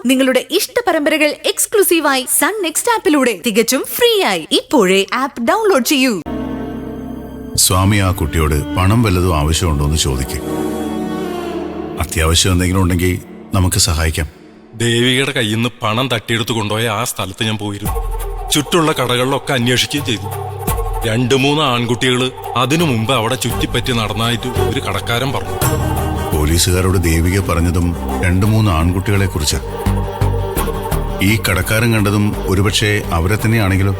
നിങ്ങളുടെ ഇഷ്ട പരമ്പരകൾ എക്സ്ക്ലൂസീവായി സൺ നെക്സ്റ്റ് ആപ്പിലൂടെ തികച്ചും ഫ്രീ ആയി ഇപ്പോഴേ ആപ്പ് ഡൗൺലോഡ് ചെയ്യൂ. സ്വാമി ആ കുട്ടിയോട് പണം വല്ലതും ആവശ്യമുണ്ടോ എന്ന് ചോദിക്കും. അത്യാവശ്യം എന്തെങ്കിലും ഉണ്ടെങ്കിൽ നമുക്ക് സഹായിക്കാം. ദേവികയുടെ കയ്യിൽ നിന്ന് പണം തട്ടിയെടുത്ത് കൊണ്ടുപോയ ആ സ്ഥലത്ത് ഞാൻ പോയിരുന്നു. ചുറ്റുള്ള കടകളിലൊക്കെ അന്വേഷിക്കുകയും ചെയ്തു. 2-3 ആൺകുട്ടികൾ അതിനു മുമ്പ് അവിടെ ചുറ്റിപ്പറ്റി നടന്നായിട്ട് ഒരു കടക്കാരൻ പറഞ്ഞു. പോലീസുകാരോട് ദേവിക പറഞ്ഞതും 2-3 ആൺകുട്ടികളെ കുറിച്ച്. ഈ കടക്കാരൻ കണ്ടതും ഒരുപക്ഷെ അവരെ തന്നെയാണെങ്കിലും.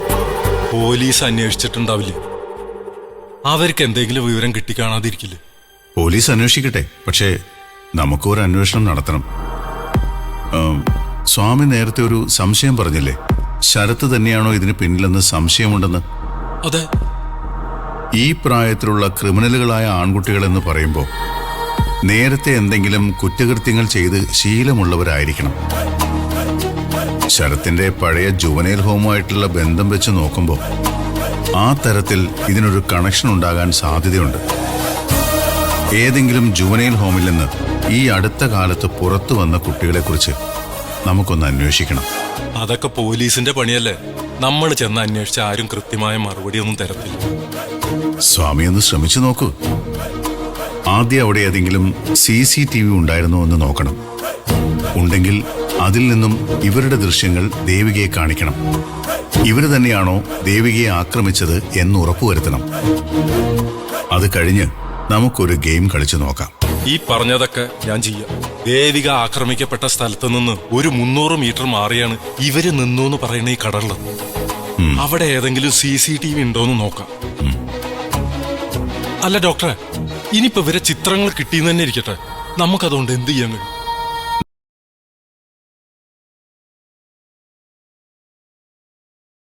പോലീസ് അന്വേഷിച്ചിട്ടുണ്ടാവില്ലേ? അവർക്ക് എന്തെങ്കിലും വിവരം കിട്ടിക്കാണാതിരിക്കില്ലേ? പോലീസ് അന്വേഷിക്കട്ടെ, പക്ഷേ നമുക്കൊരു അന്വേഷണം നടത്തണം. സ്വാമി നേരത്തെ ഒരു സംശയം പറഞ്ഞില്ലേ, ശരത്ത് തന്നെയാണോ ഇതിന് പിന്നിലെന്ന് സംശയമുണ്ടെന്ന്? അതെ. ഈ പ്രായത്തിലുള്ള ക്രിമിനലുകളായ ആൺകുട്ടികളെന്ന് പറയുമ്പോൾ നേരത്തെ എന്തെങ്കിലും കുറ്റകൃത്യങ്ങൾ ചെയ്ത് ശീലമുള്ളവരായിരിക്കണം. ശരത്തിന്റെ പഴയ ജുവനൈൽ ഹോമുമായിട്ടുള്ള ബന്ധം വെച്ച് നോക്കുമ്പോൾ ആ തരത്തിൽ ഇതിനൊരു കണക്ഷൻ ഉണ്ടാകാൻ സാധ്യതയുണ്ട്. ഏതെങ്കിലും ജുവനൈൽ ഹോമിൽ നിന്ന് ഈ അടുത്ത കാലത്ത് പുറത്തു വന്ന കുട്ടികളെക്കുറിച്ച് നമുക്കൊന്ന് അന്വേഷിക്കണം. അതൊക്കെ പോലീസിന്റെ പണിയല്ലേ. നമ്മൾ ചെന്ന് അന്വേഷിച്ച ആരും കൃത്യമായ മറുപടി ഒന്നും തരത്തില്ല. സ്വാമി ഒന്ന് ശ്രമിച്ചു നോക്കൂ. ആദ്യം അവിടെ ഏതെങ്കിലും CCTV ഉണ്ടായിരുന്നോ എന്ന് നോക്കണം. ഉണ്ടെങ്കിൽ അതിൽ നിന്നും ഇവരുടെ ദൃശ്യങ്ങൾ ദേവികയെ കാണിക്കണം. ഇവര് തന്നെയാണോ ദേവികയെ ആക്രമിച്ചത് എന്ന് ഉറപ്പുവരുത്തണം. അത് കഴിഞ്ഞ് നമുക്കൊരു ഗെയിം കളിച്ചു നോക്കാം. ഈ പറഞ്ഞതൊക്കെ ഞാൻ ചെയ്യാം. ദേവിക ആക്രമിക്കപ്പെട്ട സ്ഥലത്ത് നിന്ന് ഒരു 300 മീറ്റർ മാറിയാണ് ഇവര് നിന്നു എന്ന് പറയുന്ന ഈ കടലിൽ. അവിടെ ഏതെങ്കിലും CCTV ഉണ്ടോന്ന് നോക്കാം. അല്ല ഡോക്ടറെ, ഇനിയിപ്പോ ഇവരെ ചിത്രങ്ങൾ കിട്ടിയെന്ന് തന്നെ ഇരിക്കട്ടെ, നമുക്കതുകൊണ്ട് എന്ത് ചെയ്യാൻ കഴിയും?